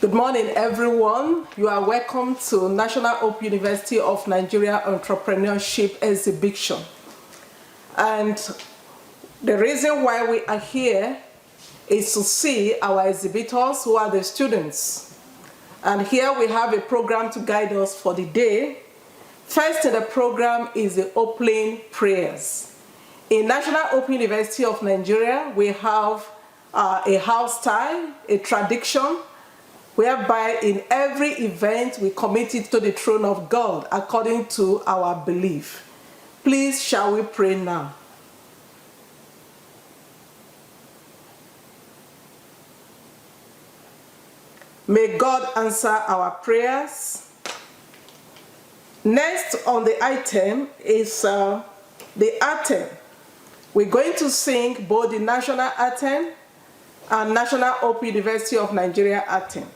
Good morning, everyone. You are welcome to National Open University of Nigeria Entrepreneurship Exhibition. And the reason why we are here is to see our exhibitors who are the students. And here we have a program to guide us for the day. First in the program is the opening prayers. In National Open University of Nigeria, we have a house style, a tradition, whereby in every event we commit it to the throne of God according to our belief. Please, shall we pray now? May God answer our prayers. Next on the item is the anthem. We're going to sing both the national anthem and National Open University of Nigeria anthem.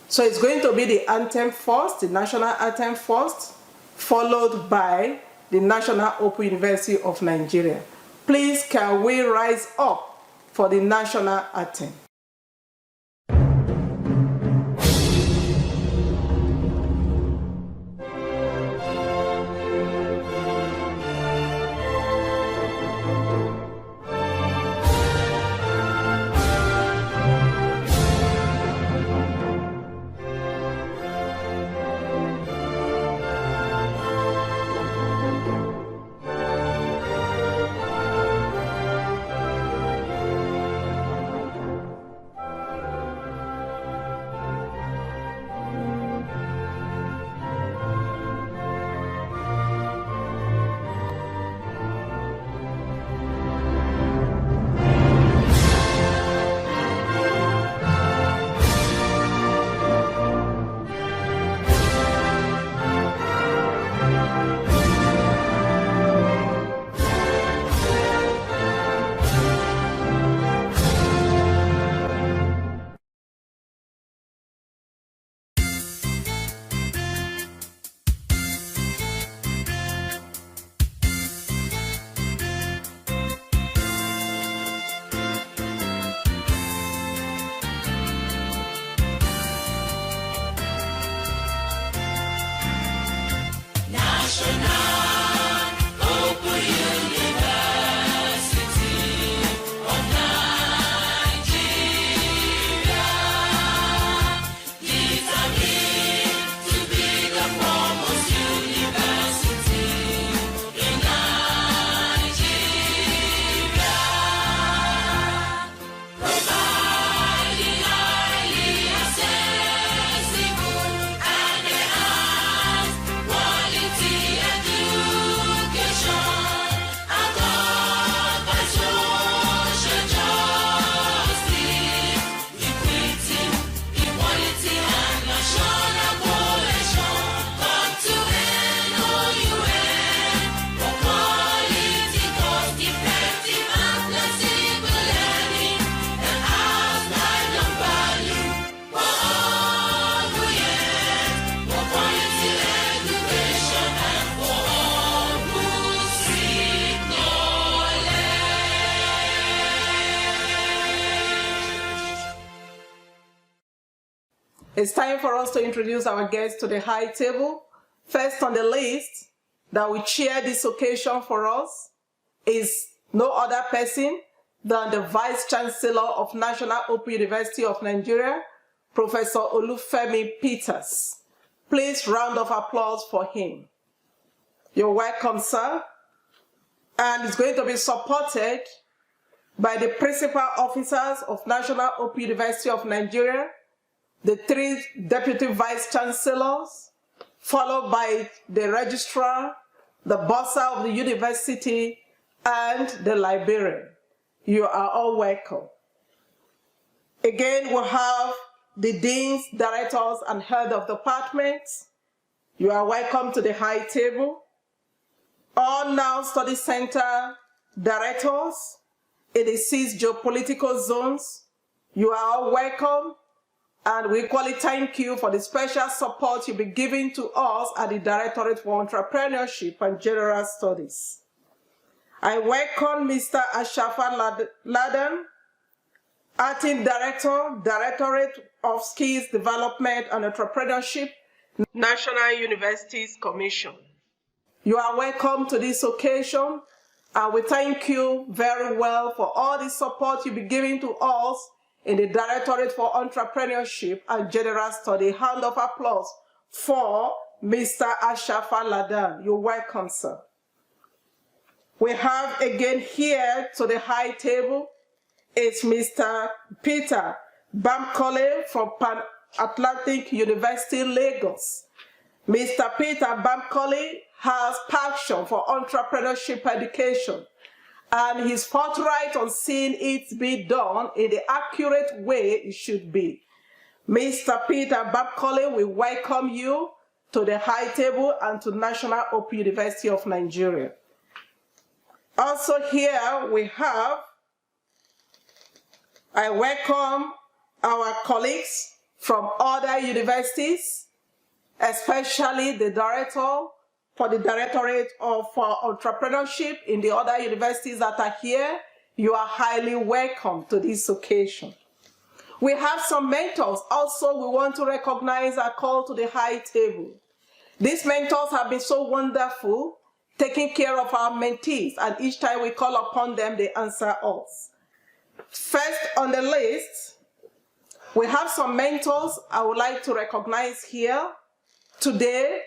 So it's going to be the anthem first, the national anthem first, followed by the National Open University of Nigeria. Please, can we rise up for the national anthem? It's time for us to introduce our guests to the high table. First on the list that will chair this occasion for us is no other person than the Vice Chancellor of National Open University of Nigeria, Professor Olufemi Peters. Please, round of applause for him. You're welcome, sir. And it's going to be supported by the principal officers of National Open University of Nigeria, the 3 deputy vice chancellors, followed by the registrar, the bursar of the university, and the librarian. You are all welcome. Again, we'll have the deans, directors, and head of departments. You are welcome to the high table. All NOUN Study Center directors in the 6 geopolitical zones. You are all welcome. And we equally thank you for the special support you'll be giving to us at the Directorate for Entrepreneurship and General Studies. I welcome Mr. Ashafa Laden, Acting Director, Directorate of Skills Development and Entrepreneurship, National Universities Commission. You are welcome to this occasion, and we thank you very well for all the support you'll be giving to us in the Directorate for Entrepreneurship and General Study. Hand of applause for Mr. Ashafa Ladan. You're welcome, sir. We have again here to the high table is Mr. Peter Bamkole from Pan-Atlantic University, Lagos. Mr. Peter Bamkole has passion for entrepreneurship education, and he's forthright on seeing it be done in the accurate way it should be. Mr. Peter Bamkole, we welcome you to the high table and to National Open University of Nigeria. Also here we have, I welcome our colleagues from other universities, especially the director for the Directorate for Entrepreneurship in the other universities that are here. You are highly welcome to this occasion. We have some mentors. Also, we want to recognize our call to the high table. These mentors have been so wonderful, taking care of our mentees, and each time we call upon them, they answer us. First on the list, we have some mentors I would like to recognize here today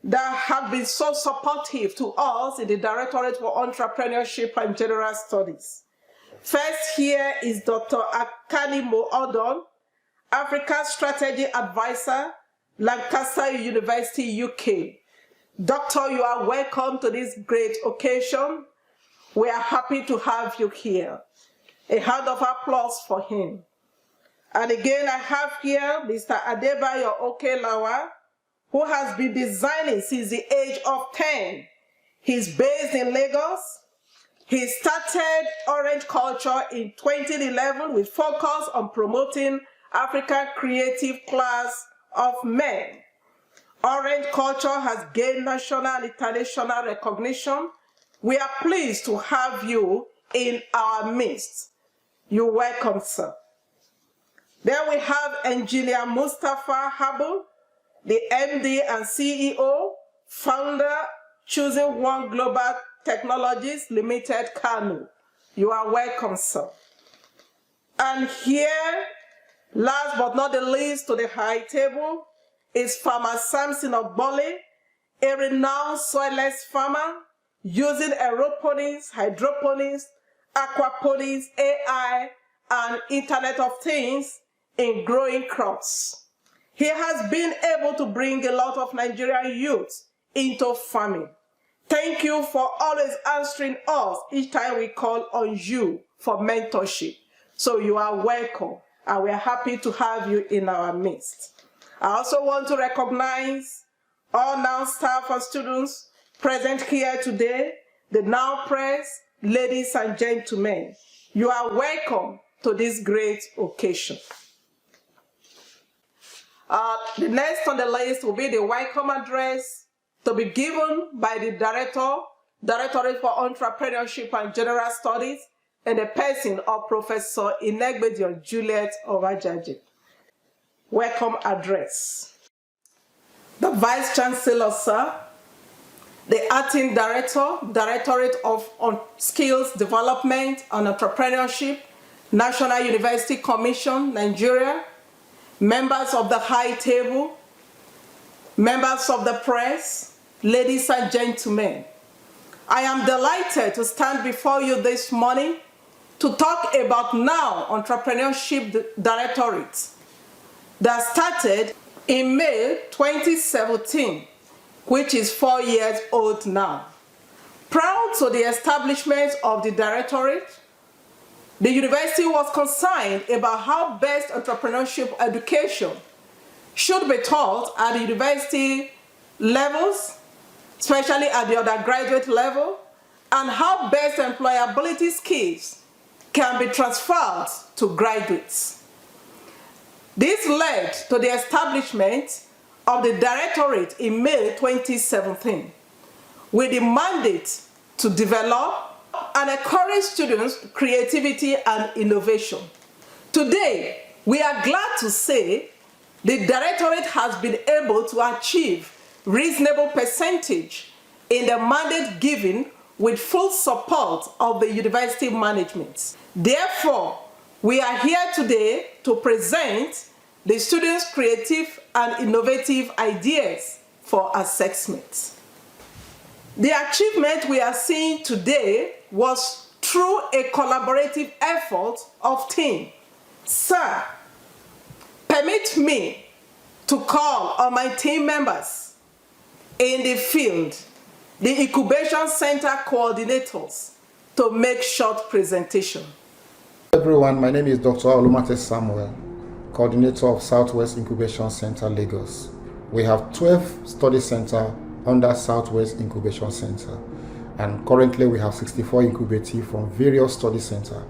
that have been so supportive to us in the Directorate for Entrepreneurship and General Studies. First here is Dr. Akanimo Odon, Africa Strategy Advisor, Lancaster University, UK. Doctor, you are welcome to this great occasion. We are happy to have you here. A hand of applause for him. And again, I have here Mr. Adebayo Okelawa, who has been designing since the age of 10. He's based in Lagos. He started Orange Culture in 2011 with focus on promoting African creative class of men. Orange Culture has gained national and international recognition. We are pleased to have you in our midst. You're welcome, sir. Then we have Engineer Mustafa Habul, the MD and CEO, founder, Choosing One Global Technologies Limited, Kano. You are welcome, sir. And here, last but not the least to the high table, is Farmer Samson of Bole, a renowned soilless farmer using aeroponics, hydroponics, aquaponics, AI, and Internet of Things in growing crops. He has been able to bring a lot of Nigerian youth into farming. Thank you for always answering us each time we call on you for mentorship. So you are welcome, and we are happy to have you in our midst. I also want to recognize all NOUN staff and students present here today, the NOUN press, ladies and gentlemen. You are welcome to this great occasion. The next on the list will be the welcome address to be given by the Directorate for Entrepreneurship and General Studies, and the person of Professor Inegbedion Juliet Ovajaji. Welcome address. The Vice Chancellor, sir, the Acting Director, Directorate of Skills Development and Entrepreneurship, National University Commission, Nigeria, members of the high table, members of the press, ladies and gentlemen, I am delighted to stand before you this morning to talk about NOUN Entrepreneurship Directorate that started in May 2017, which is 4 years old now. Prior to the establishment of the Directorate, the university was concerned about how best entrepreneurship education should be taught at the university levels, especially at the undergraduate level, and how best employability skills can be transferred to graduates. This led to the establishment of the Directorate in May 2017 with the mandate to develop and encourage students' creativity and innovation, Today, we are glad to say the Directorate has been able to achieve reasonable percentage in the mandate given with full support of the university management. Therefore, we are here today to present the students' creative and innovative ideas for assessment. The achievement we are seeing today was through a collaborative effort of team. Sir, permit me to call on my team members in the field, the incubation center coordinators, to make short presentation. Everyone, my name is Dr. Olumate Samuel, coordinator of Southwest Incubation Center, Lagos. We have 12 study centers under Southwest Incubation Center, and currently we have 64 incubatees from various study centers.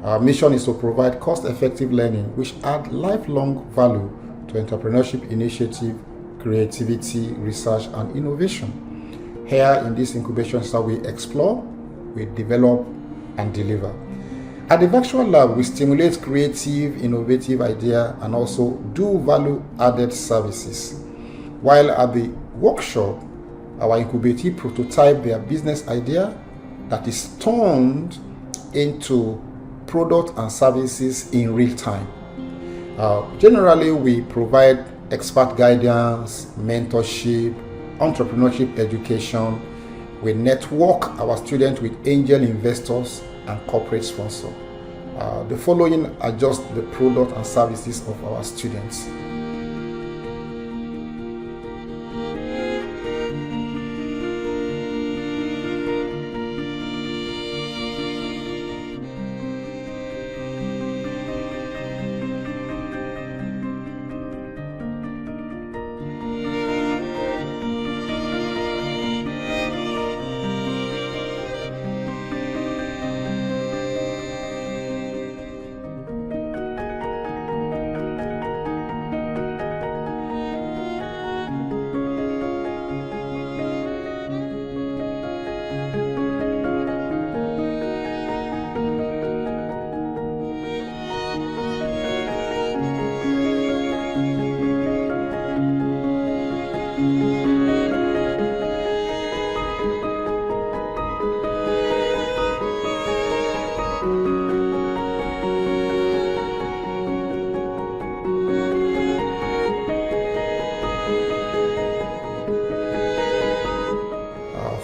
Our mission is to provide cost-effective learning which add lifelong value to entrepreneurship initiative, creativity, research, and innovation. Here in this incubation center, we explore, we develop, and deliver. At the virtual lab, we stimulate creative, innovative ideas and also do value-added services. While at the workshop, our incubatee prototype their business idea that is turned into product and services in real time. Generally, we provide expert guidance, mentorship, entrepreneurship education. We network our students with angel investors and corporate sponsors. The following are just the product and services of our students.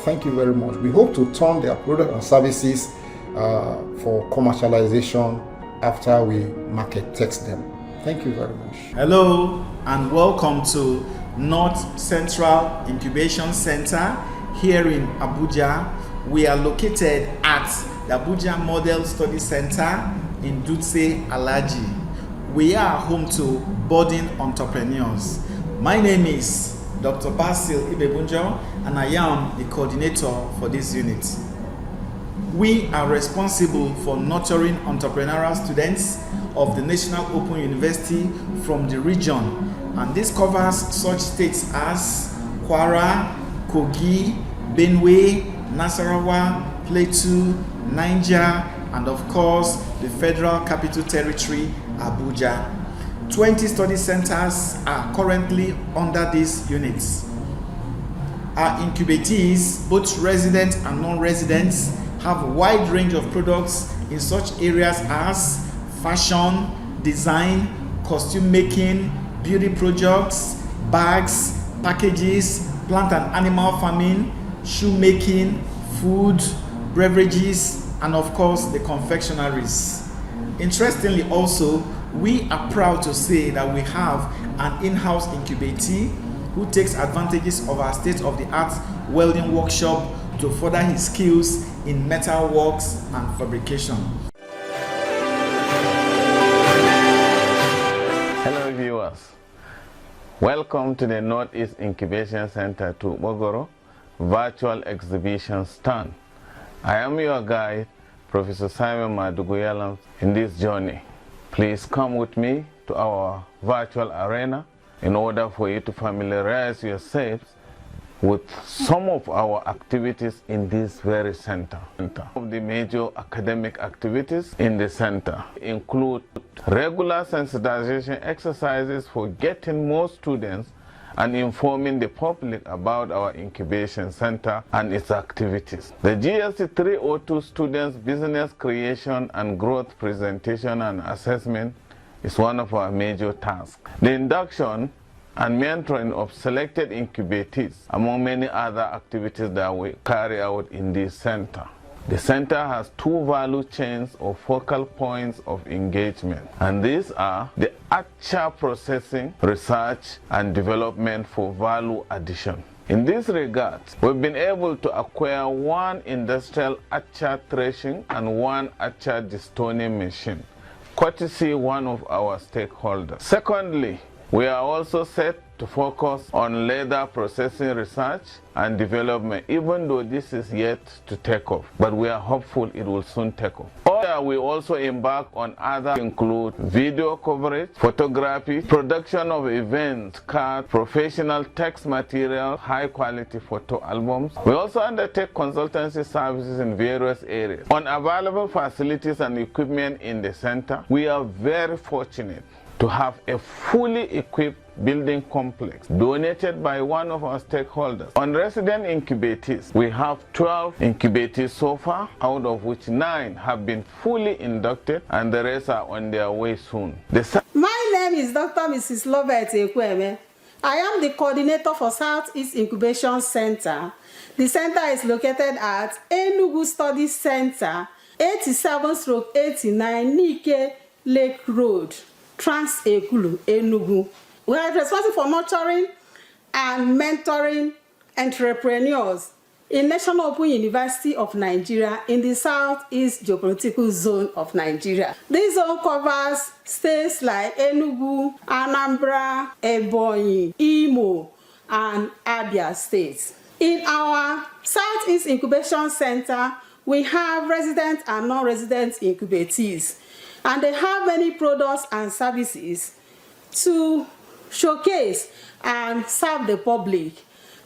Thank you very much. We hope to turn their product and services for commercialization after we market test them. Thank you very much. Hello and welcome to North Central Incubation Center here in Abuja. We are located at the Abuja Model Study Center in Dutse, Alaji. We are home to budding entrepreneurs. My name is Dr. Basil Ibebunjo, and I am the coordinator for this unit. We are responsible for nurturing entrepreneurial students of the National Open University from the region, and this covers such states as Kwara, Kogi, Benue, Nasarawa, Plateau, Niger, and of course the Federal Capital Territory, Abuja. 20 study centers are currently under these units. Our incubatees, both residents and non-residents, have a wide range of products in such areas as fashion, design, costume making, beauty products, bags, packages, plant and animal farming, shoemaking, food, beverages, and of course the confectionaries. Interestingly also, we are proud to say that we have an in-house incubatee who takes advantages of our state-of-the-art welding workshop to further his skills in metal works and fabrication. Hello viewers, welcome to the Northeast Incubation Center to Bogoro virtual exhibition stand. I am your guide, Professor Simon Maduguyalam, in this journey. Please come with me to our virtual arena in order for you to familiarize yourselves with some of our activities in this very center. Of the major academic activities in the center include regular sensitization exercises for getting more students and informing the public about our incubation center and its activities. The GST 302 Students Business Creation and Growth Presentation and Assessment is one of our major tasks. The induction and mentoring of selected incubatees, among many other activities that we carry out in this center. The center has two value chains or focal points of engagement, and these are the actual processing, research, and development for value addition. In this regard, we've been able to acquire one industrial atchar threshing and one atchar destoning machine, courtesy one of our stakeholders. Secondly, we are also set to focus on leather processing research and development, even though this is yet to take off, but we are hopeful it will soon take off. We also embark on other include video coverage, photography, production of events, cards, professional text material, high quality photo albums. We also undertake consultancy services in various areas. On available facilities and equipment in the center, we are very fortunate to have a fully equipped building complex donated by one of our stakeholders. On resident incubatees, we have 12 incubatees so far, out of which 9 have been fully inducted and the rest are on their way soon. My name is Dr. Mrs. Lovett Ekweme. I am the coordinator for Southeast Incubation Center. The center is located at Enugu Study Center, 87/89 Nike Lake Road, Trans-Ekulu, Enugu. We are responsible for nurturing and mentoring entrepreneurs in National Open University of Nigeria in the Southeast Geopolitical Zone of Nigeria. This zone covers states like Enugu, Anambra, Ebonyi, Imo, and Abia states. In our Southeast Incubation Center, we have resident and non-resident incubatees, and they have many products and services to showcase and serve the public.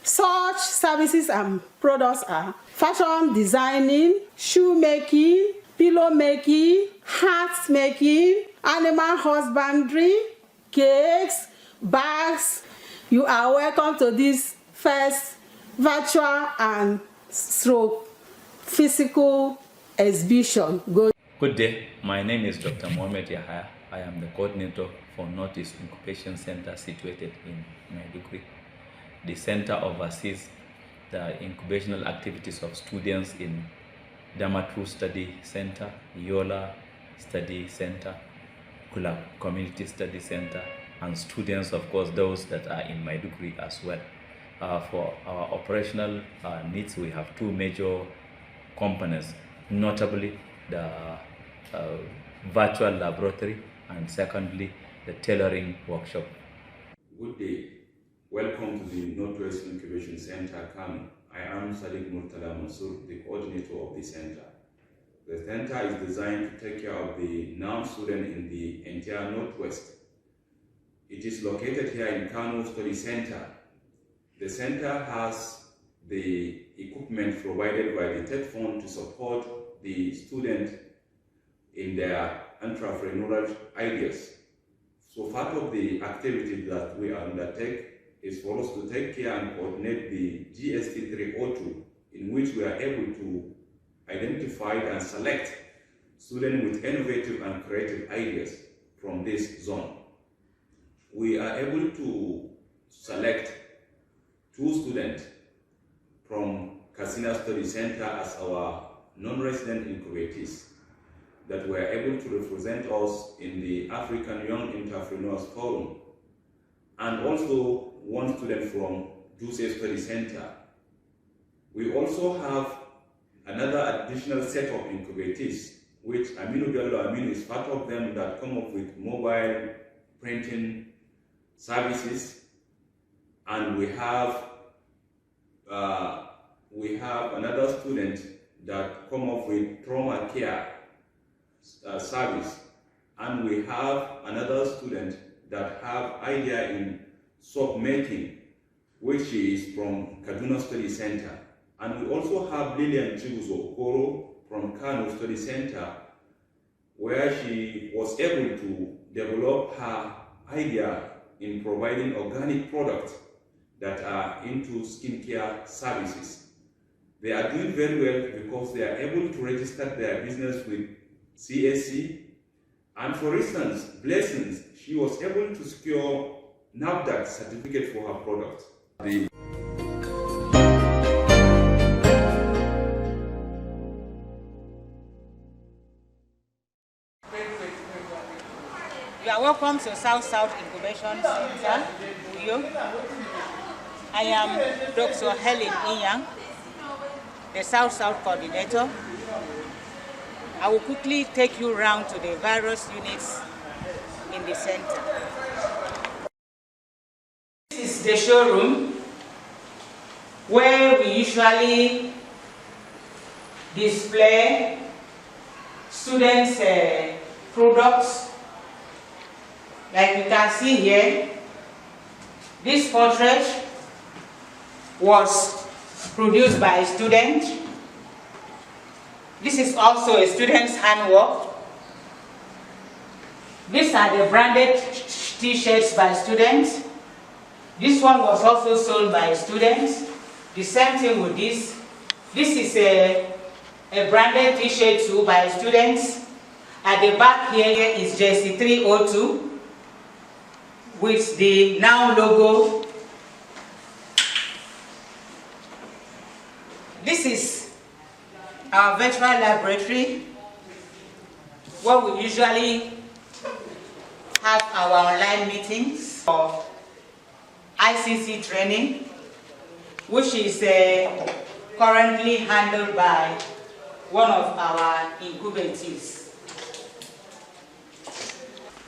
Such services and products are fashion designing, shoe making, pillow making, hat making, animal husbandry, cakes, bags. You are welcome to this first virtual and physical exhibition. Good day, my name is Dr. Mohamed Yahya. I am the coordinator for Northeast Incubation Center situated in Maiduguri. The center oversees the incubational activities of students in Damaturu Study Center, Yola Study Center, Kulab Community Study Center, and students, of course, those that are in Maiduguri as well. For our operational needs, we have two major components, notably the virtual laboratory and secondly the tailoring workshop. Good day. Welcome to the Northwest Incubation Center, Kano. I am Sadiq Murtala Mansur, the coordinator of the center. The center is designed to take care of the NOUN students in the entire Northwest. It is located here in Kano Study Center. The center has the equipment provided by the TED Fund to support the students in their entrepreneurial ideas. So part of the activity that we undertake is for us to take care and coordinate the GST 302, in which we are able to identify and select students with innovative and creative ideas from this zone. We are able to select 2 students from Kasina Study Center as our non-resident incubatees that were able to represent us in the African Young Entrepreneurs Forum, and also 1 student from Duse Study Center. We also have another additional set of incubatees, which Aminu Bello Aminu is part of them, that come up with mobile printing services, and we have another student that come up with trauma care service, and we have another student that have idea in soap making which is from Kaduna Study Center. And we also have Lillian Chibuzo Okoro from Kano Study Center, where she was able to develop her idea in providing organic products that are into skincare services. They are doing very well because they are able to register their business with CAC. And for instance, Blessings, she was able to secure NAFDAC certificate for her product. You are welcome to South Incubation Center, Uyo. I am Dr. Helen Inyang, the South Coordinator. I will quickly take you around to the various units in the center. This is the showroom where we usually display students' products. Like you can see here, this portrait was produced by a student. This is also a student's handwork. These are the branded t-shirts by students. This one was also sold by students. The same thing with this. This is a branded t-shirt too by students. At the back here is Jersey 302 with the NOUN logo. This is our virtual laboratory where we usually have our online meetings for ICC training, which is currently handled by one of our incubators.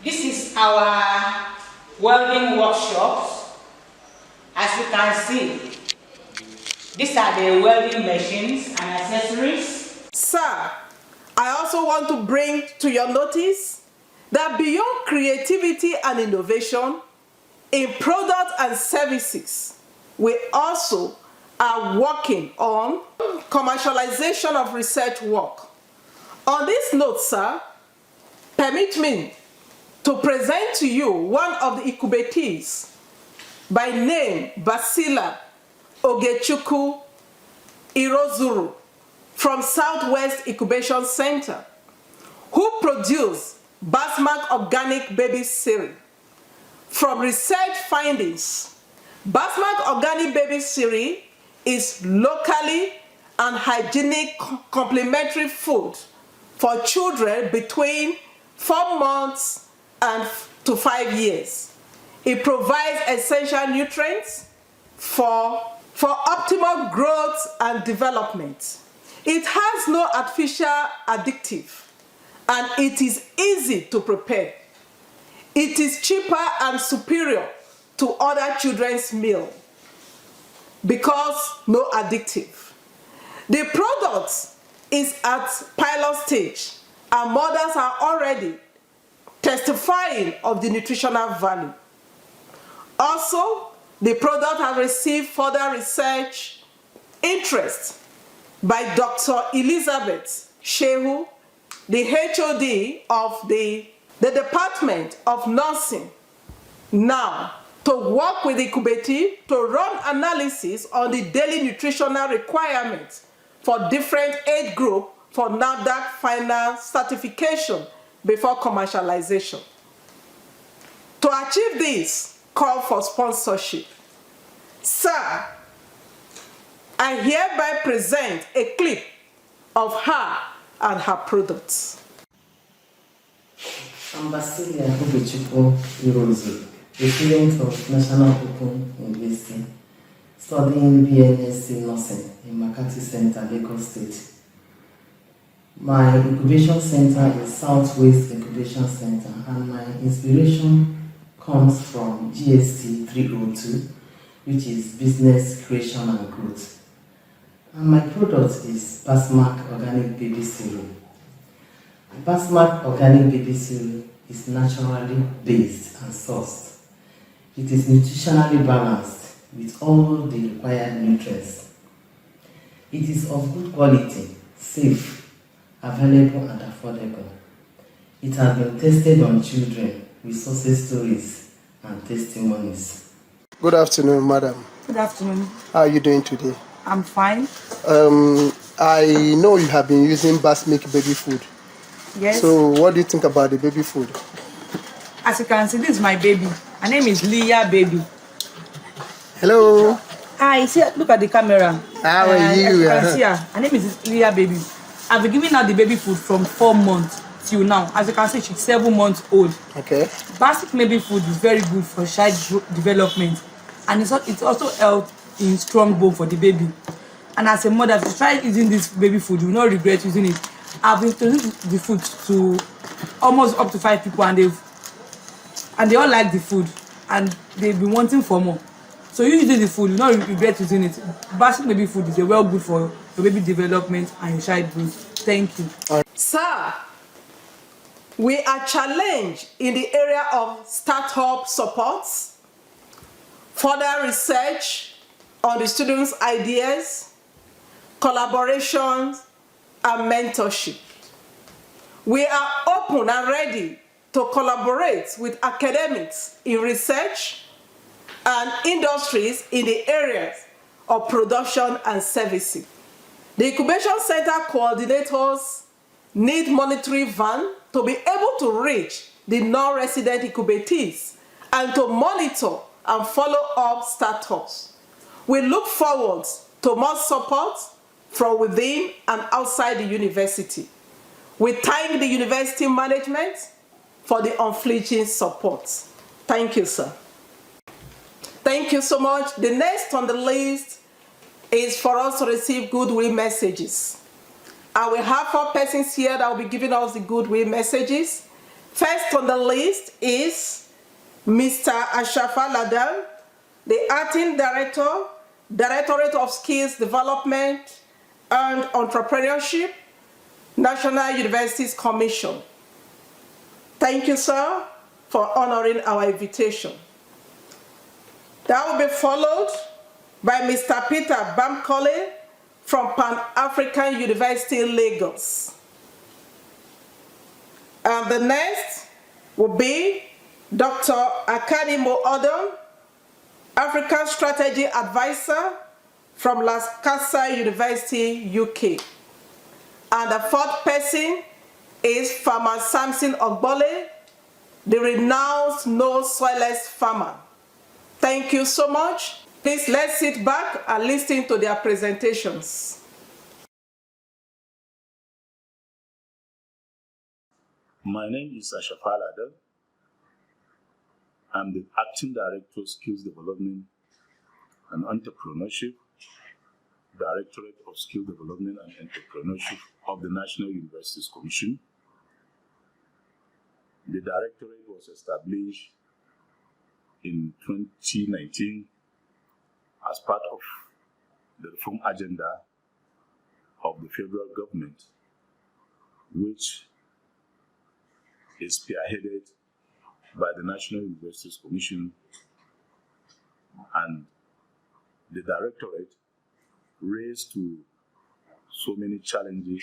This is our welding workshops. As you can see, these are the welding machines and accessories. Sir, I also want to bring to your notice that beyond creativity and innovation in products and services, we also are working on commercialization of research work. On this note, sir, permit me to present to you one of the incubatees by name Basila Ogechukwu Irozuru from Southwest Incubation Center, who produced Basmark Organic Baby Cereal. From research findings, Basmark Organic Baby Cereal is locally and hygienic complementary food for children between 4 months and to 5 years. It provides essential nutrients for optimal growth and development. It has no artificial addictive, and it is easy to prepare. It is cheaper and superior to other children's meal because no addictive. The product is at pilot stage, and mothers are already testifying of the nutritional value. Also, the product has received further research interest by Dr. Elizabeth Shehu, the HOD of the Department of Nursing, now to work with the incubator to run analysis on the daily nutritional requirements for different age groups for NAFDAC final certification before commercialization. To achieve this, call for sponsorship. Sir, I hereby present a clip of her and her products. I'm Basilia Ogechukwu Irozuru, a student of National Open University, studying BNSC Nursing in Makati Center, Lagos State. My incubation center is Southwest Incubation Center, and my inspiration comes from GST 302, which is Business Creation and Growth. And my product is Basmark Organic Baby Cereal. Basmark Organic Baby Cereal is naturally based and sourced. It is nutritionally balanced with all the required nutrients. It is of good quality, safe, available and affordable. It has been tested on children with success stories and testimonies. Good afternoon, madam. Good afternoon. How are you doing today? I'm fine. I know you have been using breast milk baby food. Yes. So what do you think about the baby food? As you can see, this is my baby. Her name is Leah Baby. Hello. Hi, see, look at the camera. How are you? As you can see her name is Leah Baby. I've been giving her the baby food from 4 months till now. As you can see, she's 7 months old. Okay. Basic baby food is very good for child development, and it also helps in strong bone for the baby. And as a mother, if you try using this baby food, you will not regret using it. I've introduced the food to almost up to 5 people, and they all like the food, and they've been wanting for more. So you using the food, you will not regret using it. Basic baby food is well good for your baby development and your child growth. Thank you. Sir, we are challenged in the area of startup support, further research on the students' ideas, collaborations, and mentorship. We are open and ready to collaborate with academics in research and industries in the areas of production and services. The Incubation Center coordinators need monetary van to be able to reach the non-resident incubatees and to monitor and follow up startups. We look forward to more support from within and outside the university. We thank the university management for the unflinching support. Thank you, sir. Thank you so much. The next on the list is for us to receive goodwill messages. And we have 4 persons here that will be giving us the goodwill messages. First on the list is Mr. Ashafa Ladan, the Acting Director, Directorate of Skills Development and Entrepreneurship, National Universities Commission. Thank you, sir, for honoring our invitation. That will be followed by Mr. Peter Bamkole from Pan-African University, Lagos. And the next will be Dr. Akanimo Odom, African Strategy Advisor from Las Casa University, UK. And the 4th person is Farmer Samson Ogbole, the renowned no-soilless farmer. Thank you so much. Please let's sit back and listen to their presentations. My name is Ashafa Ladan. I'm the Acting Director of Skills Development and Entrepreneurship, Directorate of Skills Development and Entrepreneurship of the National Universities Commission. The Directorate was established in 2019 as part of the reform agenda of the federal government, which is spearheaded by the National Universities Commission, and the Directorate raised to so many challenges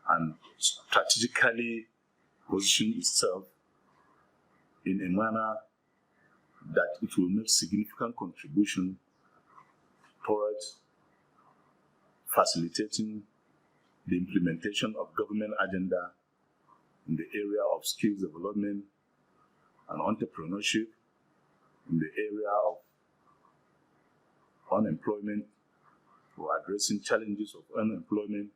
and strategically position itself in a manner that it will make significant contribution towards facilitating the implementation of government agenda in the area of skills development and entrepreneurship, in the area of unemployment, or addressing challenges of unemployment,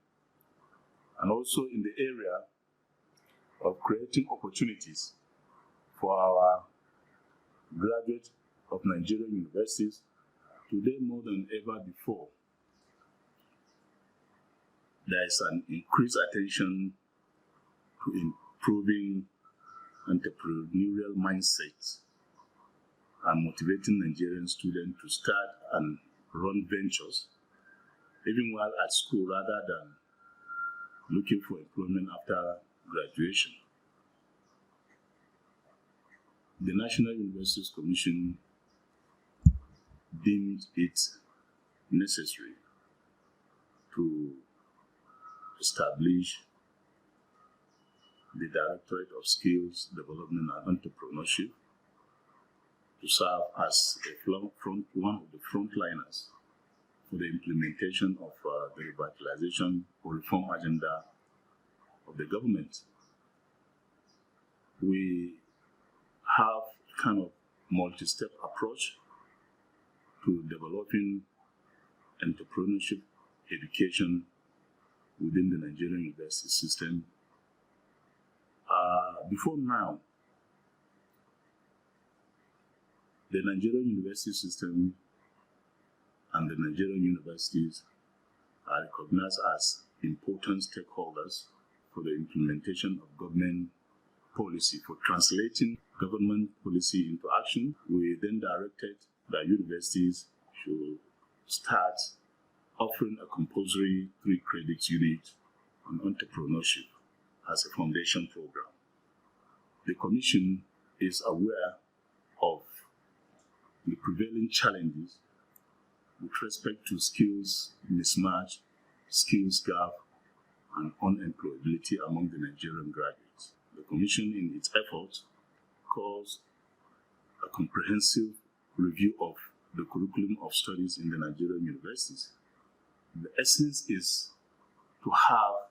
and also in the area of creating opportunities for our graduates of Nigerian universities. Today, more than ever before, there is an increased attention to improving entrepreneurial mindsets and motivating Nigerian students to start and run ventures, even while at school, rather than looking for employment after graduation. The National Universities Commission deemed it necessary to establish the Directorate of Skills Development and Entrepreneurship to serve as one of the frontliners for the implementation of the revitalization or reform agenda of the government. We have kind of multi-step approach to developing entrepreneurship education within the Nigerian university system. Before now, the Nigerian university system and the Nigerian universities are recognized as important stakeholders for the implementation of government policy. For translating government policy into action, we then directed that universities should start offering a compulsory 3 credits unit on entrepreneurship as a foundation program. The Commission is aware of the prevailing challenges with respect to skills mismatch, skills gap, and unemployability among the Nigerian graduates. The Commission, in its efforts, calls a comprehensive review of the curriculum of studies in the Nigerian universities. The essence is to have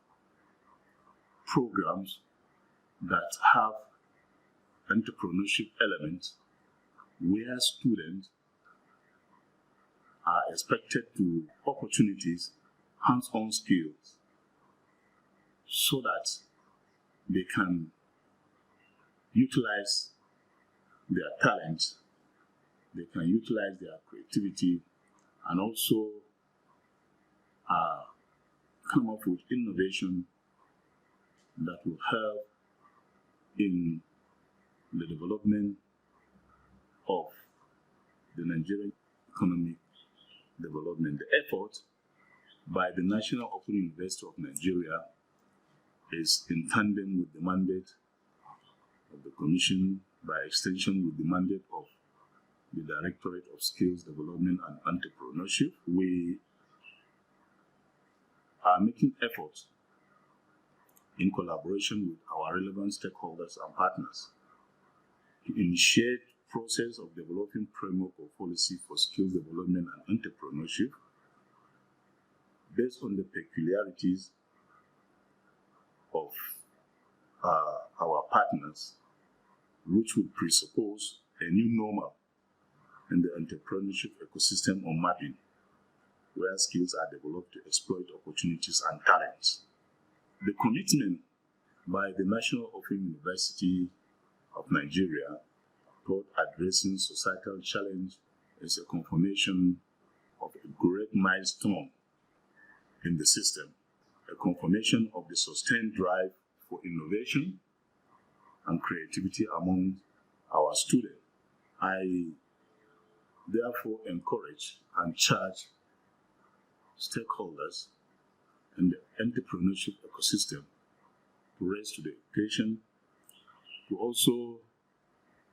programs that have entrepreneurship elements where students are expected to opportunities, hands-on skills, so that they can utilize their talents, they can utilize their creativity, and also come up with innovation that will help in the development of the Nigerian economic development. The effort by the National Open University of Nigeria is in tandem with the mandate of the Commission, by extension with the mandate of the Directorate of Skills Development and Entrepreneurship. We are making efforts in collaboration with our relevant stakeholders and partners to initiate process of developing framework of policy for skills development and entrepreneurship based on the peculiarities of our partners, which would presuppose a new normal in the entrepreneurship ecosystem or mapping, where skills are developed to exploit opportunities and talents. The commitment by the National Open University of Nigeria toward addressing societal challenge is a confirmation of a great milestone in the system, a confirmation of the sustained drive for innovation and creativity among our students. I therefore encourage and charge stakeholders in the entrepreneurship ecosystem to raise to the occasion, to also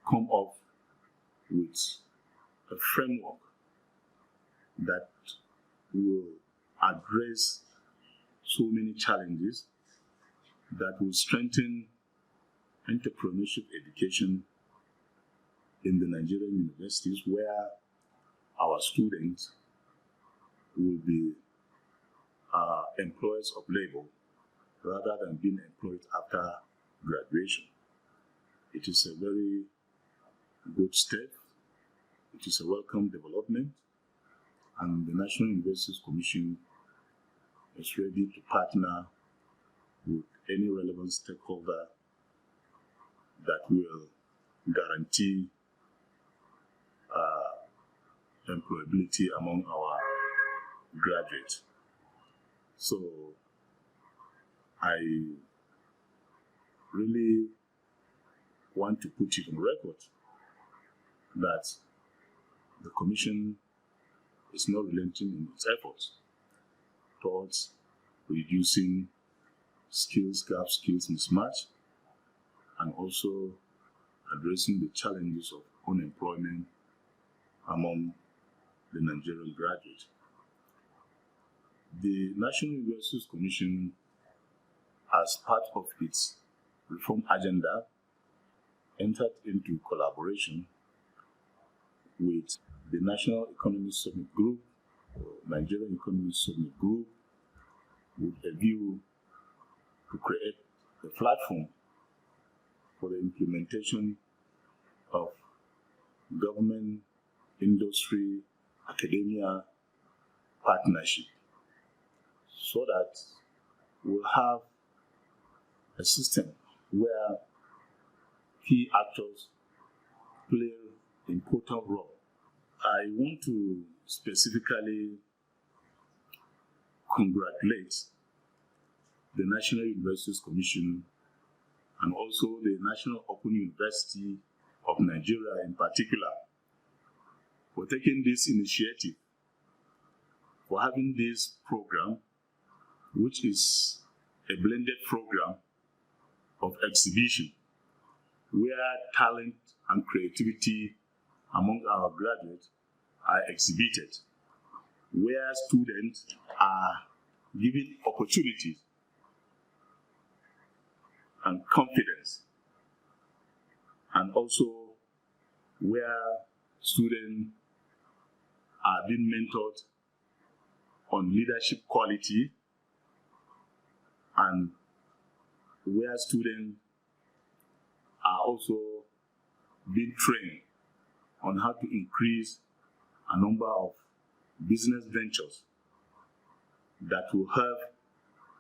come up with a framework that will address so many challenges, that will strengthen entrepreneurship education in the Nigerian universities, where our students will be employers of labor rather than being employed after graduation. It is a very good step. It is a welcome development, and the National Universities Commission is ready to partner with any relevant stakeholder that will guarantee employability among our graduates. So I really want to put it on record that the Commission is not relenting in its efforts towards reducing skills gap, skills mismatch, and also addressing the challenges of unemployment among the Nigerian graduate. The National Universities Commission, as part of its reform agenda, entered into collaboration with the National Economic Summit Group, Nigerian Economic Summit Group, with a view to create a platform for the implementation of government, industry, academia partnership, so that we'll have a system where key actors play an important role. I want to specifically congratulate the National Universities Commission and also the National Open University of Nigeria in particular for taking this initiative, for having this program, which is a blended program of exhibition where talent and creativity among our graduates are exhibited, where students are given opportunities and confidence, and also where students are being mentored on leadership quality, and where students are also being trained on how to increase a number of business ventures that will help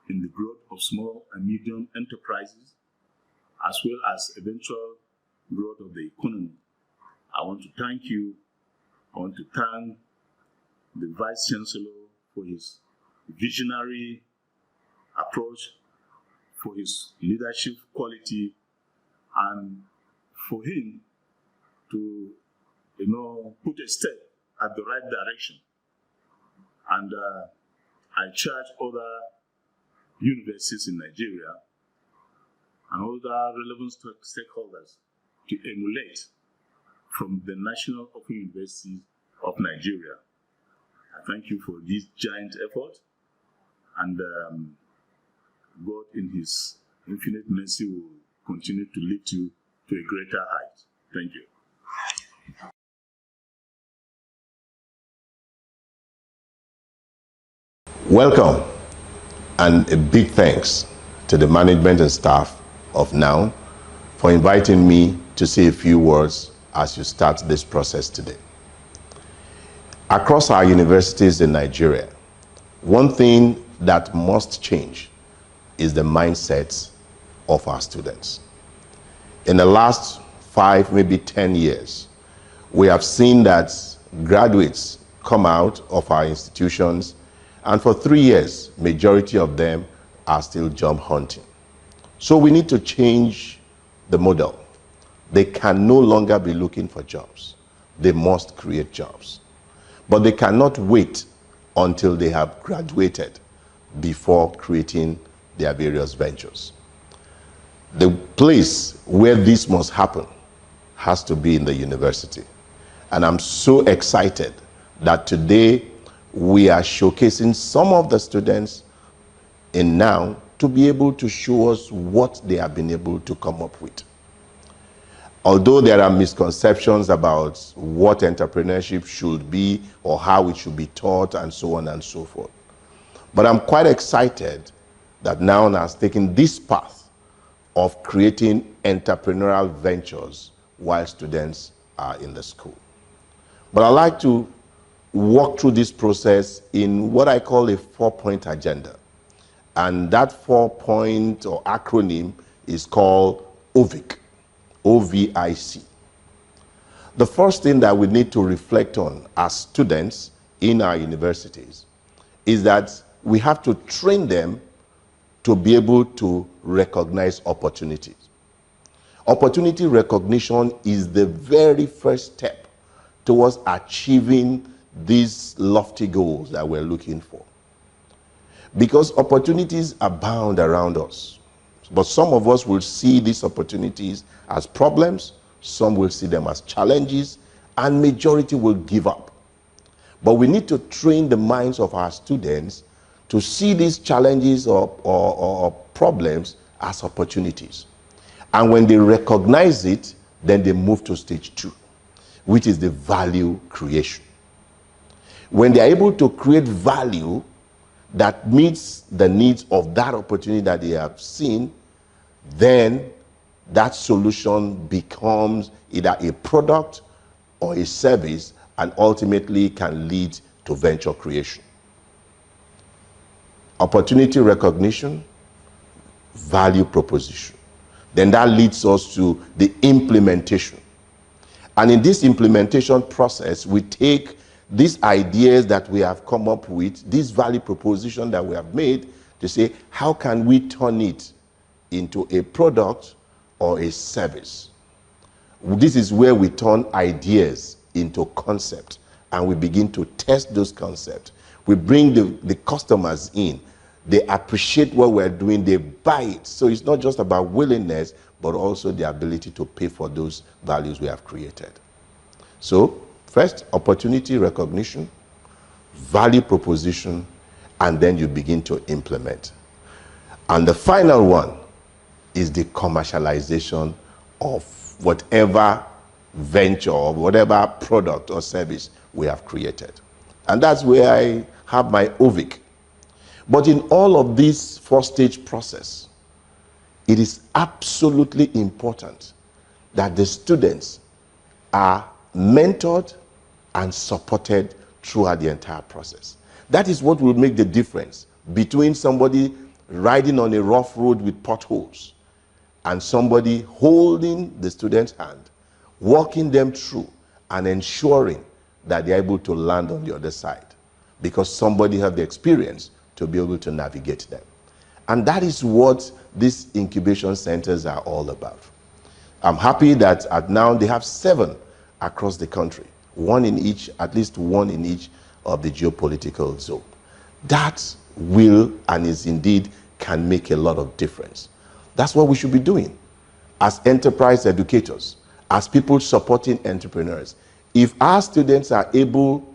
in the growth of small and medium enterprises, as well as eventual growth of the economy. I want to thank you. I want to thank the Vice Chancellor for his visionary approach, for his leadership quality, and for him to, put a step at the right direction. And I charge other universities in Nigeria and other relevant stakeholders to emulate from the National Open University of Nigeria. I thank you for this giant effort, and God in His infinite mercy will continue to lead you to a greater height. Thank you. Welcome, and a big thanks to the management and staff of NOUN for inviting me to say a few words as you start this process today. Across our universities in Nigeria, one thing that must change is the mindset of our students. In the last 5, maybe 10 years, we have seen that graduates come out of our institutions, and for 3 years, majority of them are still job hunting. So we need to change the model. They can no longer be looking for jobs. They must create jobs. But they cannot wait until they have graduated before creating their various ventures. The place where this must happen has to be in the university. And I'm so excited that today we are showcasing some of the students in NOUN to be able to show us what they have been able to come up with. Although there are misconceptions about what entrepreneurship should be or how it should be taught and so on and so forth. But I'm quite excited that NOUN has taken this path of creating entrepreneurial ventures while students are in the school. But I'd like to walk through this process in what I call a 4-point agenda. And that 4-point or acronym is called OVIC, O-V-I-C. The first thing that we need to reflect on as students in our universities is that we have to train them to be able to recognize opportunities. Opportunity recognition is the very first step towards achieving these lofty goals that we're looking for. Because opportunities abound around us. But some of us will see these opportunities as problems, some will see them as challenges, and majority will give up. But we need to train the minds of our students to see these challenges or problems as opportunities. And when they recognize it, then they move to stage 2, which is the value creation. When they're able to create value that meets the needs of that opportunity that they have seen, then that solution becomes either a product or a service, and ultimately can lead to venture creation. Opportunity recognition, value proposition. Then that leads us to the implementation. And in this implementation process, we take these ideas that we have come up with, this value proposition that we have made, to say, how can we turn it into a product or a service? This is where we turn ideas into concepts, and we begin to test those concepts. We bring the customers in. They appreciate what we're doing. They buy it. So it's not just about willingness, but also the ability to pay for those values we have created. So first, opportunity recognition, value proposition, and then you begin to implement. And the final one is the commercialization of whatever venture or whatever product or service we have created. And that's where I have my OVIC. But in all of this 4-stage process, it is absolutely important that the students are mentored and supported throughout the entire process. That is what will make the difference between somebody riding on a rough road with potholes and somebody holding the student's hand, walking them through and ensuring that they're able to land on the other side, because somebody has the experience to be able to navigate them. And that is what these incubation centers are all about. I'm happy that at NOUN they have 7 across the country, one in each, at least one in each of the geopolitical zone. That will and is indeed can make a lot of difference. That's what we should be doing as enterprise educators, as people supporting entrepreneurs. If our students are able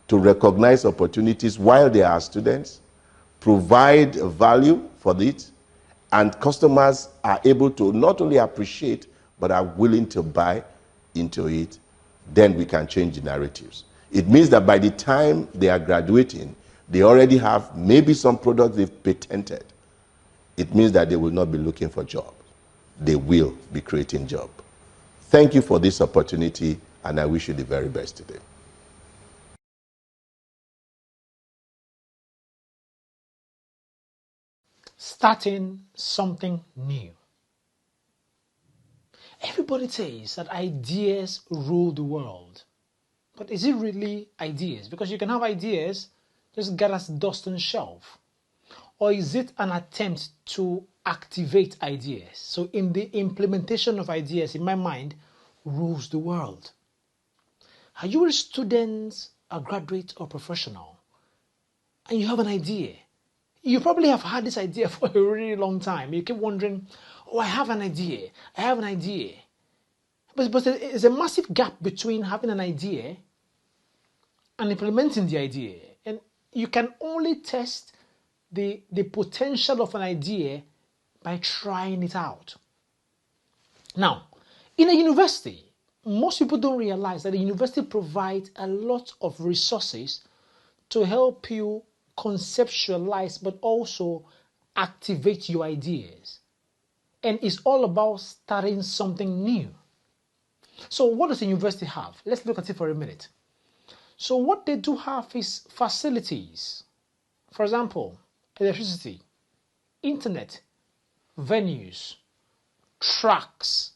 to recognize opportunities while they are students, provide value for it, and customers are able to not only appreciate, but are willing to buy into it, then we can change the narratives. It means that by the time they are graduating, they already have maybe some products they've patented. It means that they will not be looking for jobs. They will be creating jobs. Thank you for this opportunity, and I wish you the very best today. Starting something new. Everybody says that ideas rule the world. But is it really ideas? Because you can have ideas, just get as dust on shelf. Or is it an attempt to activate ideas? So in the implementation of ideas, in my mind, rules the world. Are you a student, a graduate, or professional, and you have an idea? You probably have had this idea for a really long time. You keep wondering, oh, I have an idea. I have an idea. But there's a massive gap between having an idea and implementing the idea. And you can only test the potential of an idea by trying it out. Now, in a university, most people don't realize that a university provides a lot of resources to help you conceptualize but also activate your ideas. And it's all about starting something new. So what does a university have? Let's look at it for a minute. So what they do have is facilities. For example, electricity, internet, venues, tracks,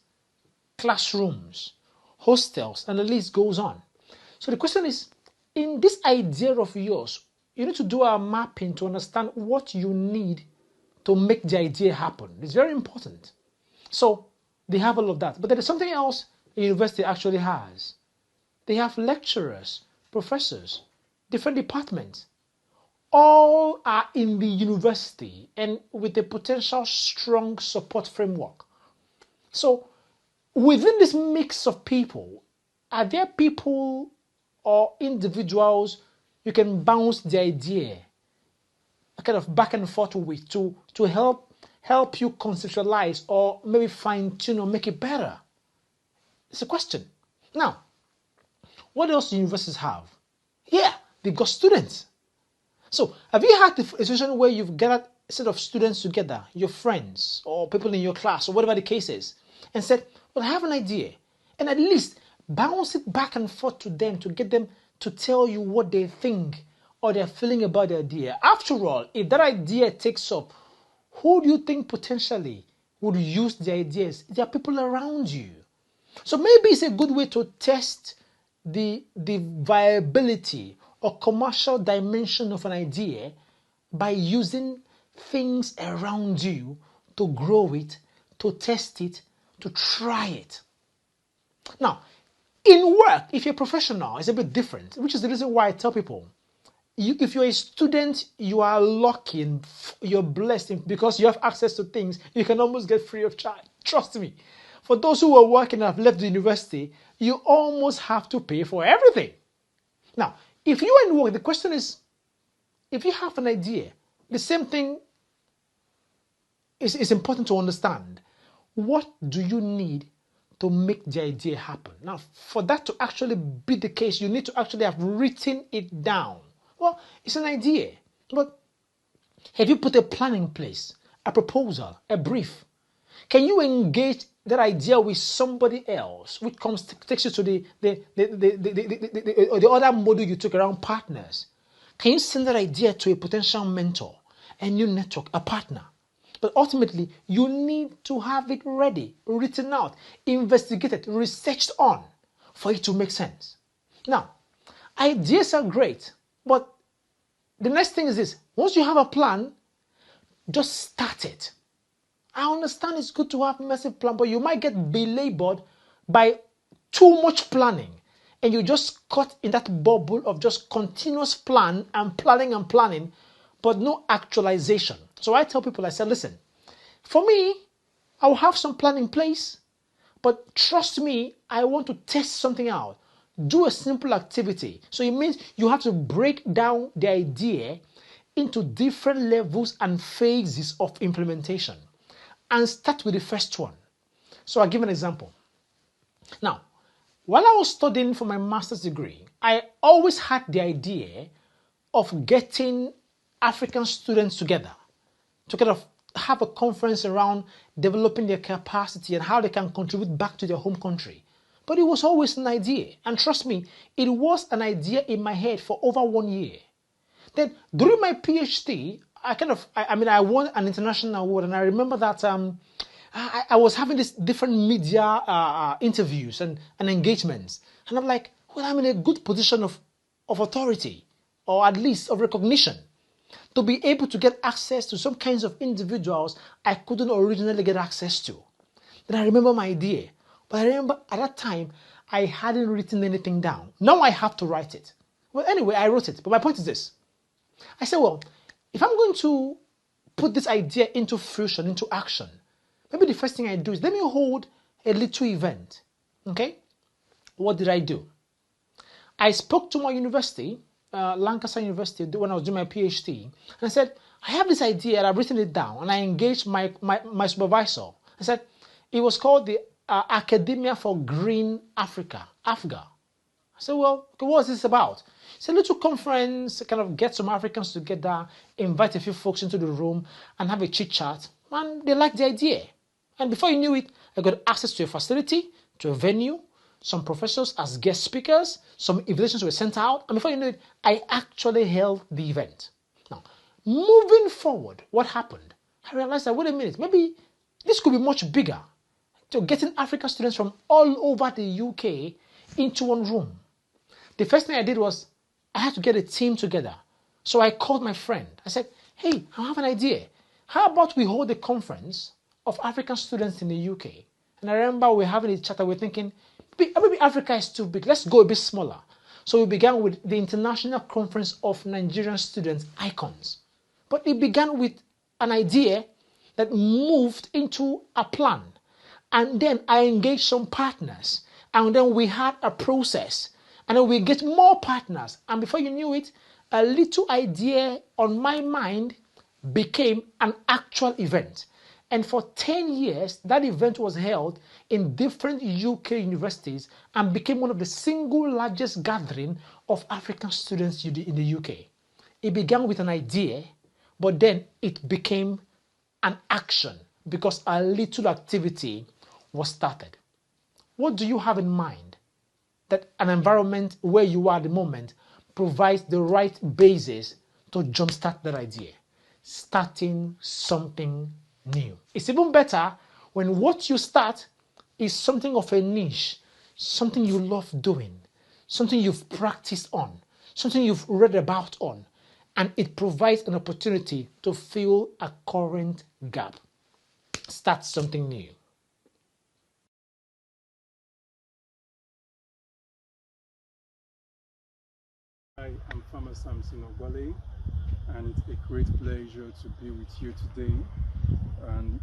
classrooms, hostels, and the list goes on. So the question is, in this idea of yours, you need to do a mapping to understand what you need to make the idea happen. It's very important. So they have all of that. But there is something else a university actually has. They have lecturers, professors, different departments. All are in the university and with a potential strong support framework. So within this mix of people, are there people or individuals you can bounce the idea kind of back and forth with to help you conceptualize or maybe fine tune or make it better? It's a question. Now, what else do universities have? Yeah, they've got students. So, have you had a situation where you've gathered a set of students together, your friends or people in your class or whatever the case is, and said, well, I have an idea, and at least bounce it back and forth to them to get them to tell you what they think or they're feeling about the idea. After all, if that idea takes up, who do you think potentially would use the ideas? There are people around you. So maybe it's a good way to test the viability or commercial dimension of an idea by using things around you to grow it, to test it, to try it. Now, in work, if you're a professional, it's a bit different, which is the reason why I tell people, if you're a student, you are lucky and you're blessed because you have access to things you can almost get free of charge. Trust me. For those who are working and have left the university, you almost have to pay for everything. Now, if you are in work, the question is, if you have an idea, the same thing is important to understand. What do you need to make the idea happen? Now, for that to actually be the case, you need to actually have written it down. Well, it's an idea, but have you put a plan in place, a proposal, a brief? Can you engage that idea with somebody else, which takes you to the other model you took around partners? Can you send that idea to a potential mentor, a new network, a partner? But ultimately, you need to have it ready, written out, investigated, researched on for it to make sense. Now, ideas are great, but the next thing is this. Once you have a plan, just start it. I understand it's good to have a massive plan, but you might get belabored by too much planning. And you just caught in that bubble of just continuous plan and planning, but no actualization. So I tell people, I said, listen, for me, I'll have some plan in place, but trust me, I want to test something out. Do a simple activity. So it means you have to break down the idea into different levels and phases of implementation and start with the first one. So I'll give an example. Now, while I was studying for my master's degree, I always had the idea of getting African students together to kind of have a conference around developing their capacity and how they can contribute back to their home country. But it was always an idea. And trust me, it was an idea in my head for over 1 year. Then during my PhD, I won an international award, and I remember that I was having these different media interviews and engagements. And I'm like, well, I'm in a good position of authority, or at least of recognition, to be able to get access to some kinds of individuals I couldn't originally get access to. Then I remember my idea. But I remember at that time, I hadn't written anything down. Now I have to write it. Well, anyway, I wrote it. But my point is this. I said, well, if I'm going to put this idea into fruition, into action, maybe the first thing I do is let me hold a little event. Okay? What did I do? I spoke to my university, Lancaster University, when I was doing my PhD, and I said, I have this idea, and I've written it down, and I engaged my supervisor. I said, it was called the Academia for Green Africa, AFGA. I said, well, what is this about? It's a little conference, kind of get some Africans together, invite a few folks into the room, and have a chit-chat, and they liked the idea. And before you knew it, I got access to a facility, to a venue, some professors as guest speakers, some invitations were sent out, and before you knew it, I actually held the event. Now, moving forward, what happened? I realized that, wait a minute, maybe this could be much bigger. So getting African students from all over the UK into one room. The first thing I did was I had to get a team together. So I called my friend. I said, hey, I have an idea. How about we hold a conference of African students in the UK? And I remember we were having a chat and we were thinking, maybe Africa is too big. Let's go a bit smaller. So we began with the International Conference of Nigerian Students, ICONS. But it began with an idea that moved into a plan. And then I engaged some partners. And then we had a process. And then we get more partners. And before you knew it, a little idea on my mind became an actual event. And for 10 years, that event was held in different UK universities and became one of the single largest gathering of African students in the UK. It began with an idea, but then it became an action because a little activity was started. What do you have in mind that an environment where you are at the moment provides the right basis to jumpstart that idea? Starting something new. It's even better when what you start is something of a niche, something you love doing, something you've practiced on, something you've read about on, and it provides an opportunity to fill a current gap. Start something new. Hi, I'm Farmer Samson Ogbale, and it's a great pleasure to be with you today. And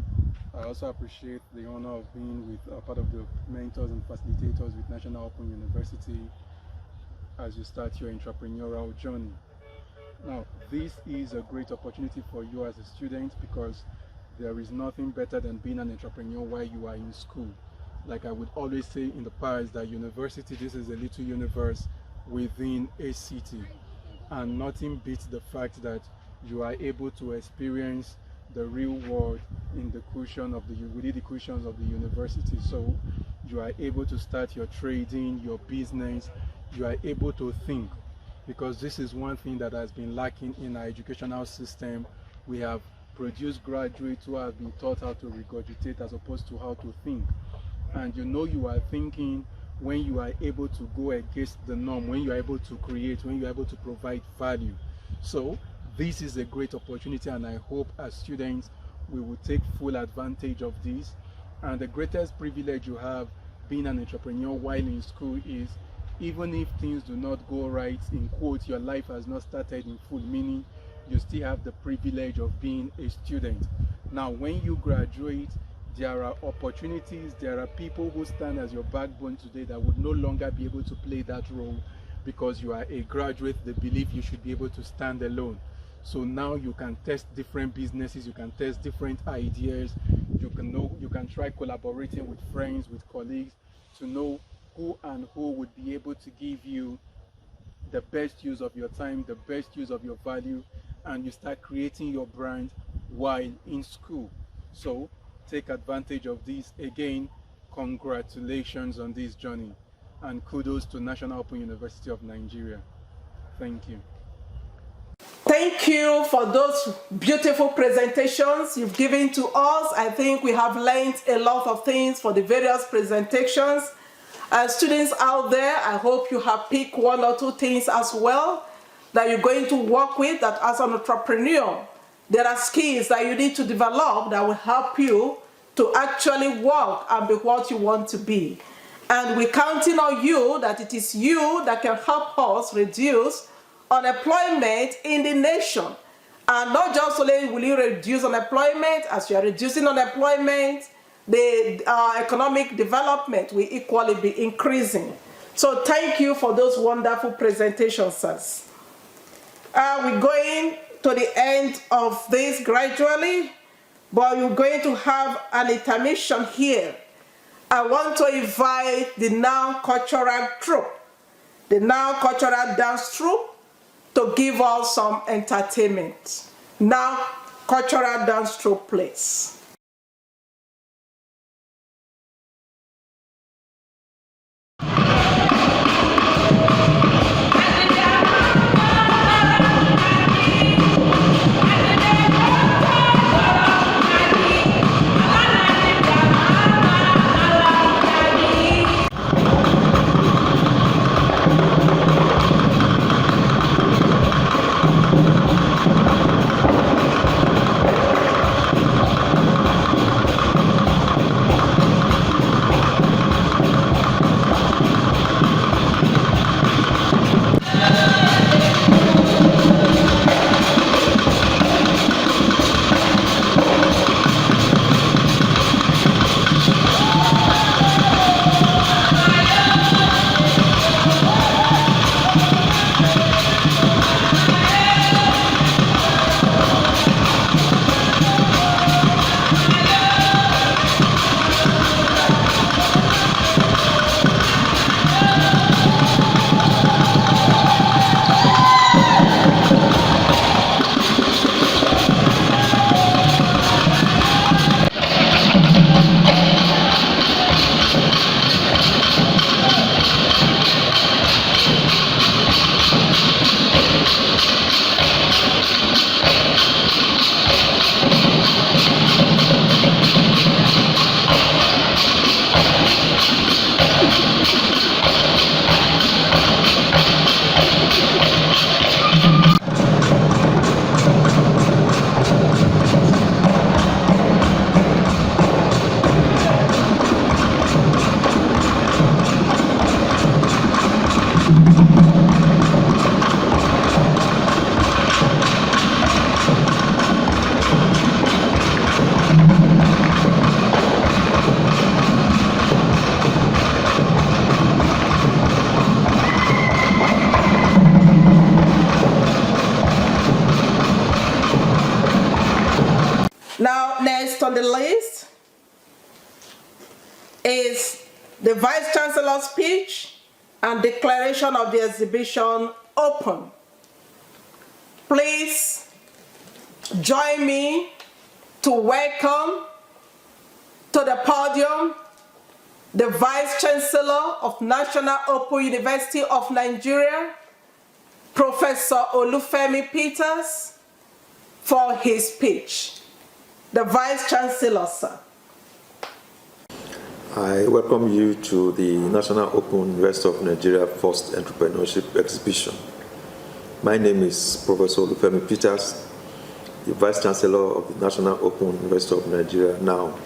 I also appreciate the honor of being with part of the mentors and facilitators with National Open University as you start your entrepreneurial journey. Now, this is a great opportunity for you as a student because there is nothing better than being an entrepreneur while you are in school. Like I would always say in the past, that university, this is a little universe within a city, and nothing beats the fact that you are able to experience the real world in the cushion of within the cushions of the university. So you are able to start your trading, your business, you are able to think, because this is one thing that has been lacking in our educational system. We have produced graduates who have been taught how to regurgitate as opposed to how to think. And you are thinking when you are able to go against the norm, when you are able to create, when you are able to provide value. So this is a great opportunity, and I hope as students we will take full advantage of this. And the greatest privilege you have being an entrepreneur while in school is, even if things do not go right, in quotes, your life has not started in full, meaning you still have the privilege of being a student. Now when you graduate, there are opportunities, there are people who stand as your backbone today that would no longer be able to play that role because you are a graduate. They believe you should be able to stand alone. So now you can test different businesses, you can test different ideas, you can try collaborating with friends, with colleagues to know who and who would be able to give you the best use of your time, the best use of your value, and you start creating your brand while in school. So take advantage of this. Again, congratulations on this journey, and kudos to National Open University of Nigeria. Thank you. Thank you for those beautiful presentations you've given to us. I think we have learned a lot of things for the various presentations. Students out there, I hope you have picked one or two things as well that you're going to work with, that as an entrepreneur, there are skills that you need to develop that will help you to actually work and be what you want to be. And we're counting on you, that it is you that can help us reduce unemployment in the nation. And not just only will you reduce unemployment, as you are reducing unemployment, the economic development will equally be increasing. So thank you for those wonderful presentations, sirs. We're going to the end of this gradually, but we're going to have an intermission here. I want to invite the NOUN cultural troupe, the NOUN cultural dance troupe, to give us some entertainment. NOUN cultural dance troupe, please. the list is the Vice Chancellor's speech and declaration of the exhibition open. Please join me to welcome to the podium the Vice Chancellor of National Open University of Nigeria, Professor Olufemi Peters, for his speech. The Vice Chancellor, sir. I welcome you to the National Open University of Nigeria First Entrepreneurship Exhibition. My name is Professor Olufemi Peters, the Vice Chancellor of the National Open University of Nigeria NOUN.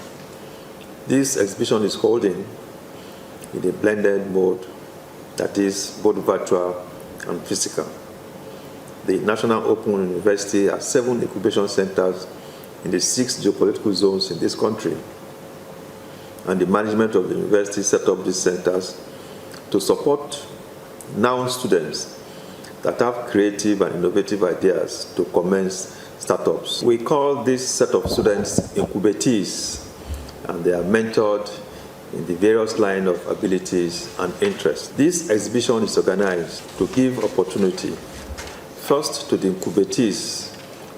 This exhibition is holding in a blended mode, that is both virtual and physical. The National Open University has 7 incubation centers in the 6 geopolitical zones in this country, and the management of the university set up these centers to support NOUN students that have creative and innovative ideas to commence startups. We call this set of students incubatees, and they are mentored in the various lines of abilities and interests. This exhibition is organized to give opportunity first to the incubatees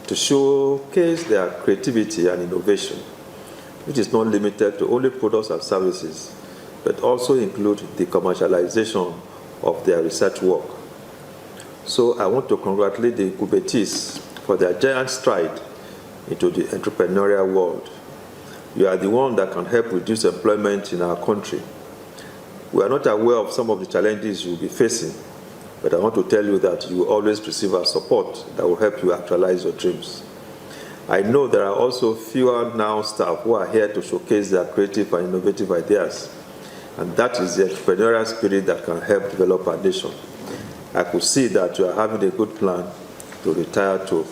to showcase their creativity and innovation, which is not limited to only products and services, but also include the commercialization of their research work. So I want to congratulate the incubatees for their giant stride into the entrepreneurial world. You are the one that can help reduce employment in our country. We are not aware of some of the challenges you will be facing, but I want to tell you that you will always receive our support that will help you actualize your dreams. I know there are also fewer NOUN staff who are here to showcase their creative and innovative ideas, and that is the entrepreneurial spirit that can help develop our nation. I could see that you are having a good plan to retire to.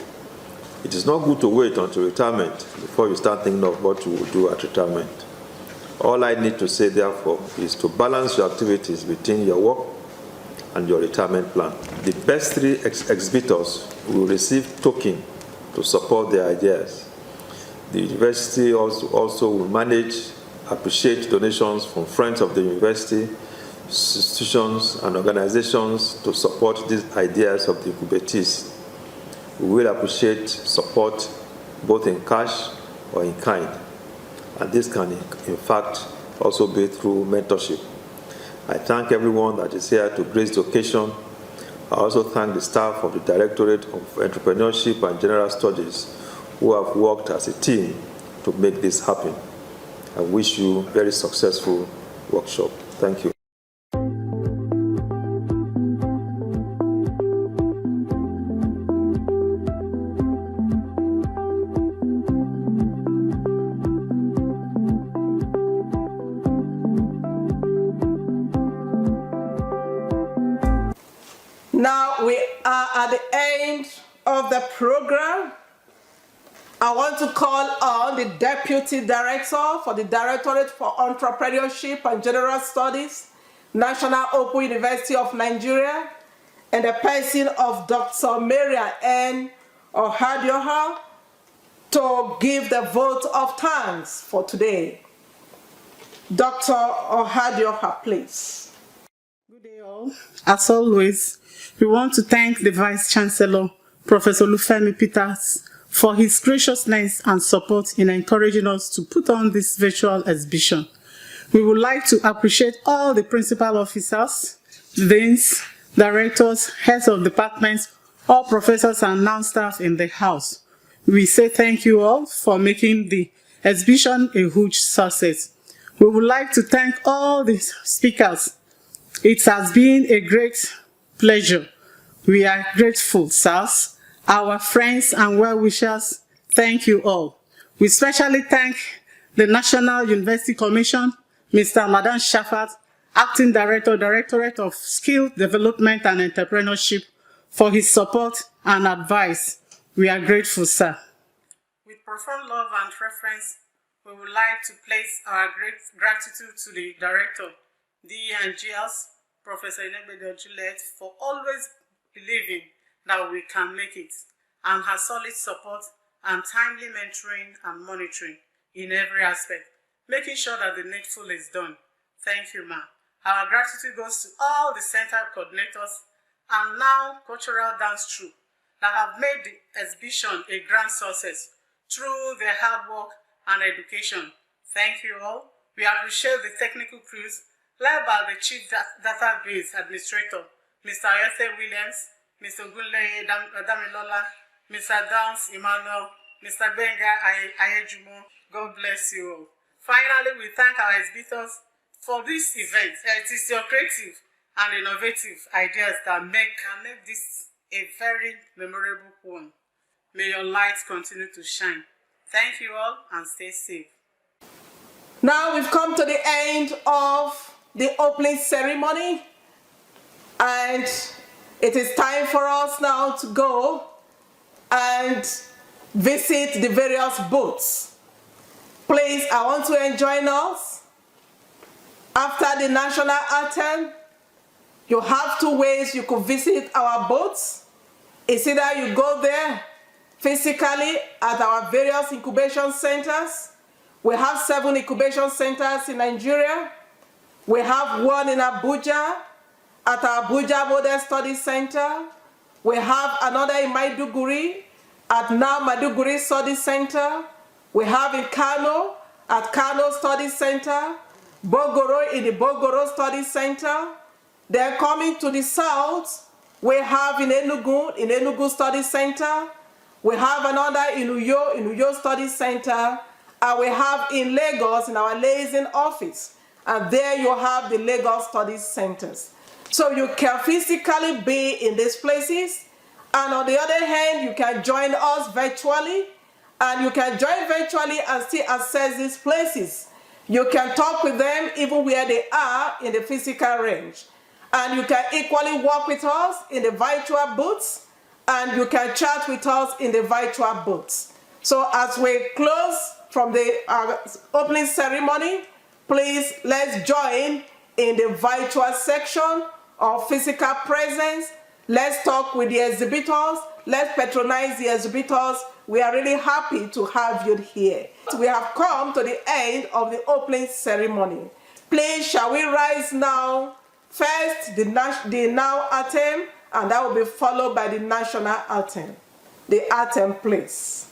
It is not good to wait until retirement before you start thinking of what you will do at retirement. All I need to say, therefore, is to balance your activities between your work and your retirement plan. The best 3 exhibitors will receive token to support their ideas. The university also will appreciate donations from friends of the university, institutions and organizations to support these ideas of the incubatees. We will appreciate support both in cash or in kind, and this can in fact also be through mentorship. I thank everyone that is here to grace the occasion. I also thank the staff of the Directorate of Entrepreneurship and General Studies who have worked as a team to make this happen. I wish you a very successful workshop. Thank you. Now we are at the end of the program. I want to call on the Deputy Director for the Directorate for Entrepreneurship and General Studies, National Open University of Nigeria, and the person of Dr. Maria N. Ohadioha to give the vote of thanks for today. Dr. Ohadioha, please. Good day all. As always, we want to thank the Vice Chancellor, Professor Olufemi Peters, for his graciousness and support in encouraging us to put on this virtual exhibition. We would like to appreciate all the principal officers, deans, directors, heads of departments, all professors and NOUN staff in the house. We say thank you all for making the exhibition a huge success. We would like to thank all the speakers. It has been a great pleasure. We are grateful, sirs, our friends and well-wishers. Thank you all. We especially thank the National University Commission, Mr. Ladan Shafat, Acting Director, Directorate of Skill Development and Entrepreneurship, for his support and advice. We are grateful, sir. With profound love and reverence, we would like to place our great gratitude to the Director, DE and GS, Professor Inegbedo Juliet, for always believing that we can make it, and her solid support and timely mentoring and monitoring. in every aspect, making sure that the needful is done. Thank you, ma'am. Our gratitude goes to all the center coordinators and now cultural dance troupe that have made the exhibition a grand success through their hard work and education. Thank you all. We appreciate the technical crews led by the Chief Database Administrator, Mr. Ayose Williams, Mr. Gunle Damilola, Mr. Downs Emmanuel, Mr. Benga Ayejumo. God bless you all. Finally, we thank our exhibitors for this event. It is your creative and innovative ideas that make this a very memorable one. May your lights continue to shine. Thank you all and stay safe. Now we've come to the end of the opening ceremony, and it is time for us now to go and visit the various booths. Please, I want to join us. After the national anthem, you have two ways you could visit our booths. It's either you go there physically at our various incubation centers. We have 7 incubation centers in Nigeria. We have one in Abuja at our Abuja Model Study Center. We have another in Maiduguri at now Maiduguri Study Center. We have in Kano at Kano Study Center. Bogoro in the Bogoro Study Center. Then coming to the south, we have in Enugu Study Center. We have another in Uyo Study Center. And we have in Lagos, in our liaison office. And there you have the Lagos Study Centers. So you can physically be in these places. And on the other hand, you can join us virtually. And you can join virtually and still access these places. You can talk with them even where they are in the physical range. And you can equally work with us in the virtual booths. And you can chat with us in the virtual booths. So as we close from the opening ceremony, please let's join in the virtual section of physical presence. Let's talk with the exhibitors. Let's patronize the exhibitors. We are really happy to have you here. We have come to the end of the opening ceremony. Please, shall we rise now? First, the NOUN anthem, and that will be followed by the national anthem. The anthem, please.